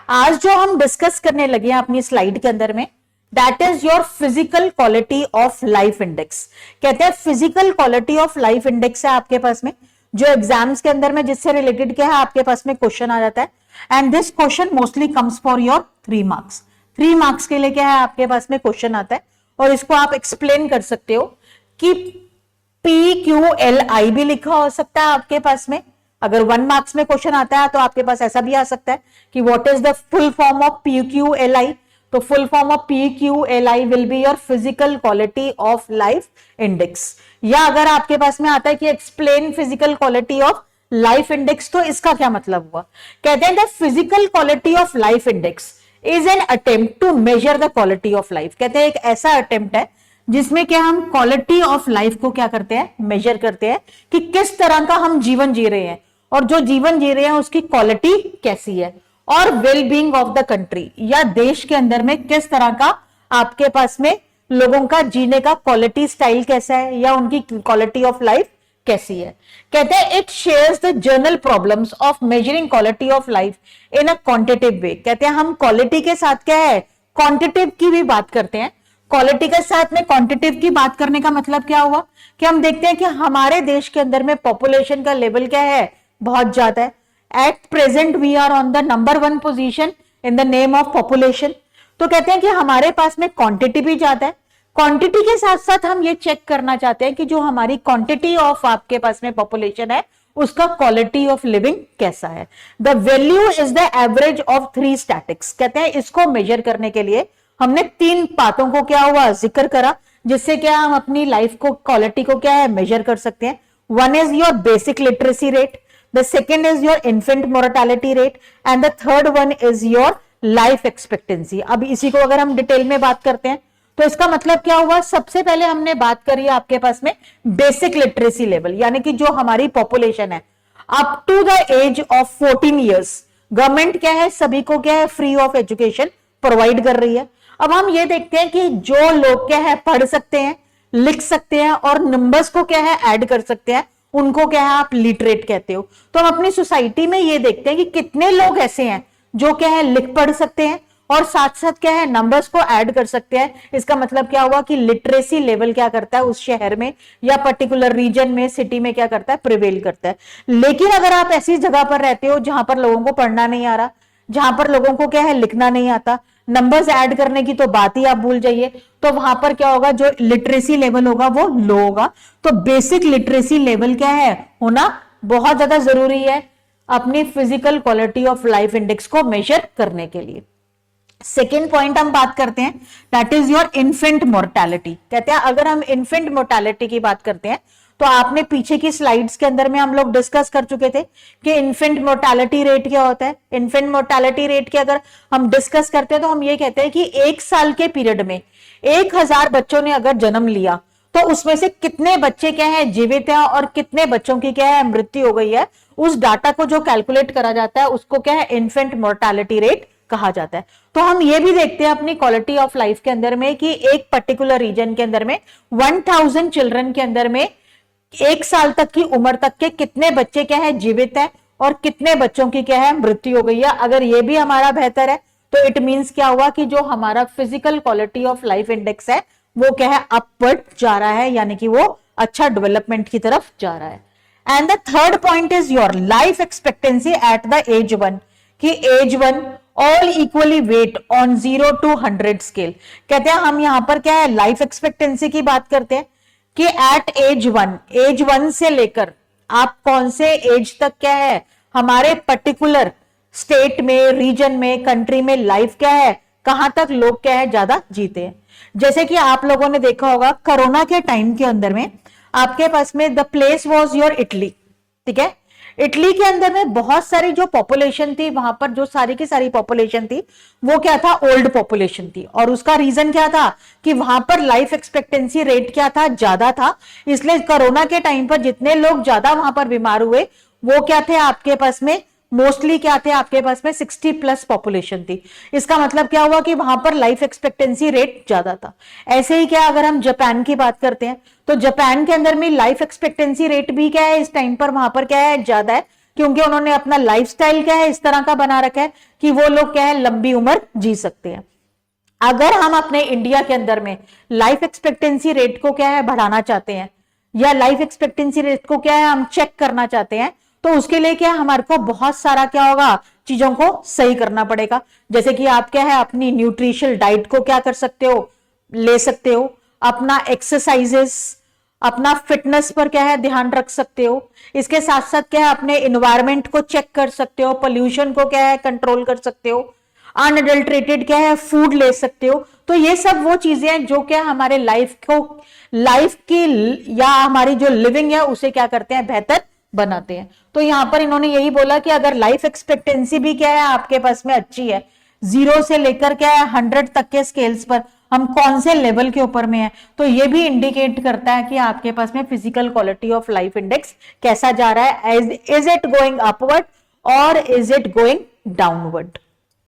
आज जो हम डिस्कस करने लगे हैं अपनी स्लाइड के अंदर में, that is your physical quality of life index. कहते हैं physical quality of life index है आपके पास में, जो एग्जाम्स के अंदर में जिससे रिलेटेड क्या है आपके पास में क्वेश्चन आ जाता है। And this question mostly comes for your 3 marks. 3 marks के लिए क्या है आपके पास में क्वेश्चन आता है, और इसको आप एक्सप्लेन कर सकते हो कि PQLI भी लिखा हो सकता है आपके पास में। अगर 1 मार्क्स में क्वेश्चन आता है तो आपके पास ऐसा भी आ सकता है कि what is the full form of PQLI। तो full form of PQLI will be your physical quality of life index. या अगर आपके पास में आता है कि explain physical quality of life index, तो इसका क्या मतलब हुआ? कहते हैं the physical quality of life index is an attempt to measure the quality of life. कहते हैं एक ऐसा अटेम्प्ट है जिसमें क्या हम क्वालिटी ऑफ लाइफ को क्या करते हैं, मेजर करते हैं कि किस तरह का हम जीवन जी रहे हैं, और जो जीवन जी रहे हैं उसकी क्वालिटी कैसी है, और well being of the country या देश के अंदर में किस तरह का आपके पास में लोगों का जीने का क्वालिटी स्टाइल कैसा है, या उनकी क्वालिटी ऑफ लाइफ कैसी है। कहते हैं it shares the general problems of measuring quality of life in a quantitative way. कहते हैं हम क्वालिटी के साथ क्या है, क्वांटिटेटिव की भी बात करते हैं। क्वालिटी के साथ में क्वांटिटेटिव की बात करने का मतलब क्या हुआ कि हम देखते हैं कि हमारे देश के अंदर में पॉपुलेशन का लेवल क्या है, बहुत ज्यादा है। At present we are on the number 1 position in the name of population. तो कहते हैं कि हमारे पास में क्वांटिटी भी ज्यादा है। क्वांटिटी के साथ साथ हम ये चेक करना चाहते हैं कि जो हमारी क्वांटिटी ऑफ आपके पास में पॉपुलेशन है उसका क्वालिटी ऑफ लिविंग कैसा है। The value is the average of 3 statics. कहते हैं इसको मेजर करने के लिए हमने 3 बातों को क्या हुआ, जिक्र करा, जिससे क्या हम अपनी लाइफ को क्वालिटी को क्या है मेजर कर सकते हैं। 1 is your basic literacy rate, the second is your infant mortality rate, and the third one is your life expectancy. अब इसी को अगर हम डिटेल में बात करते हैं तो इसका मतलब क्या हुआ, सबसे पहले हमने बात करी आपके पास में बेसिक लिटरेसी लेवल, यानी कि जो हमारी पॉपुलेशन है up to the age of 14 years government क्या है सभी को क्या है फ्री ऑफ एजुकेशन प्रोवाइड कर रही है। अब हम ये देखते हैं कि जो लोग क्या है पढ़ सकते हैं, लिख सकते हैं और नंबर्स को क्या है ऐड कर सकते हैं, उनको क्या है आप लिटरेट कहते हो। तो हम अपनी सोसाइटी में ये देखते हैं कि कितने लोग ऐसे हैं जो क्या है लिख पढ़ सकते हैं और साथ साथ क्या है नंबर्स को ऐड कर सकते हैं। इसका मतलब क्या हुआ कि लिटरेसी लेवल क्या करता है उस शहर में या पर्टिकुलर रीजन में, सिटी में क्या करता है, प्रिवेल करता है। लेकिन अगर आप ऐसी जगह पर रहते हो जहां पर लोगों को पढ़ना नहीं आ रहा, जहां पर लोगों को क्या है लिखना नहीं आता, नंबर्स ऐड करने की तो बात ही आप भूल जाइए, तो वहां पर क्या होगा, जो लिटरेसी लेवल होगा वो लो होगा। तो बेसिक लिटरेसी लेवल क्या है होना बहुत ज्यादा जरूरी है अपनी physical quality of life index को मेजर करने के लिए। सेकेंड पॉइंट हम बात करते हैं, that is your infant mortality. कहते हैं अगर हम इन्फेंट मोर्टालिटी की बात करते हैं तो आपने पीछे की स्लाइड्स के अंदर में हम लोग डिस्कस कर चुके थे कि इन्फेंट मोर्टालिटी रेट क्या होता है। इन्फेंट मोर्टालिटी रेट की अगर हम डिस्कस करते हैं तो हम ये कहते हैं कि 1 साल के पीरियड में 1000 बच्चों ने अगर जन्म लिया तो उसमें से कितने बच्चे क्या है जीवित हैं और कितने बच्चों की क्या है मृत्यु हो गई है, उस डाटा को जो कैलकुलेट करा जाता है उसको क्या है इन्फेंट मोर्टालिटी रेट कहा जाता है। तो हम ये भी देखते हैं अपनी क्वालिटी ऑफ लाइफ के अंदर में कि एक पर्टिकुलर रीजन के अंदर में 1000 चिल्ड्रन के अंदर में 1 साल तक की उम्र तक के कितने बच्चे क्या है जीवित हैं और कितने बच्चों की क्या है मृत्यु हो गई है। अगर ये भी हमारा बेहतर है तो इट मींस क्या हुआ कि जो हमारा physical quality of life index है वो क्या है अपवर्ड जा रहा है, यानी कि वो अच्छा डेवलपमेंट की तरफ जा रहा है। And the third point is your life expectancy at the age 1 कि age 1 all equally weight on 0 to 100 scale. कहते हैं हम यहां पर क्या है लाइफ एक्सपेक्टेंसी की बात करते हैं कि एट एज 1 से लेकर आप कौन से एज तक क्या है हमारे पर्टिकुलर स्टेट में, रीजन में, कंट्री में लाइफ क्या है, कहां तक लोग क्या है ज्यादा जीते हैं। जैसे कि आप लोगों ने देखा होगा कोरोना के टाइम के अंदर में आपके पास में the place was your Italy, ठीक है। इटली के अंदर में बहुत सारी जो पॉपुलेशन थी, वहां पर जो सारी की सारी पॉपुलेशन थी वो क्या था, ओल्ड पॉपुलेशन थी। और उसका रीजन क्या था कि वहां पर लाइफ एक्सपेक्टेंसी रेट क्या था, ज्यादा था। इसलिए कोरोना के टाइम पर जितने लोग ज्यादा वहां पर बीमार हुए वो क्या थे आपके पास में, मोस्टली क्या थे आपके पास में 60+ पॉपुलेशन थी। इसका मतलब क्या हुआ कि वहां पर लाइफ एक्सपेक्टेंसी रेट ज्यादा था। ऐसे ही क्या अगर हम जापान की बात करते हैं तो जापान के अंदर में लाइफ एक्सपेक्टेंसी रेट भी क्या है इस टाइम पर वहां पर क्या है ज्यादा है, क्योंकि उन्होंने अपना लाइफस्टाइल क्या है इस तरह का बना रखा है कि वो लोग क्या है लंबी उम्र जी सकते हैं। अगर हम अपने इंडिया के अंदर में लाइफ एक्सपेक्टेंसी रेट को क्या है बढ़ाना चाहते हैं, या लाइफ एक्सपेक्टेंसी रेट को क्या है हम चेक करना चाहते हैं, तो उसके लिए क्या हमारे को बहुत सारा क्या होगा चीजों को सही करना पड़ेगा। जैसे कि आप क्या है अपनी न्यूट्रिशनल डाइट को क्या कर सकते हो, ले सकते हो, अपना एक्सरसाइजेस, अपना फिटनेस पर क्या है ध्यान रख सकते हो। इसके साथ साथ क्या है अपने इन्वायरमेंट को चेक कर सकते हो, पोल्यूशन को क्या है कंट्रोल कर सकते हो, अनअडल्ट्रेटेड क्या है फूड ले सकते हो। तो ये सब वो चीजें हैं जो क्या हमारे लाइफ की या हमारी जो लिविंग है उसे क्या करते हैं बेहतर बनाते हैं। तो यहां पर इन्होंने यही बोला कि अगर लाइफ एक्सपेक्टेंसी भी क्या है आपके पास में अच्छी है, 0 से लेकर क्या है 100 तक के स्केल्स पर हम कौन से लेवल के ऊपर में है, तो ये भी इंडिकेट करता है कि आपके पास में physical quality of life index कैसा जा रहा है, इज इट गोइंग अपवर्ड और इज इट गोइंग डाउनवर्ड।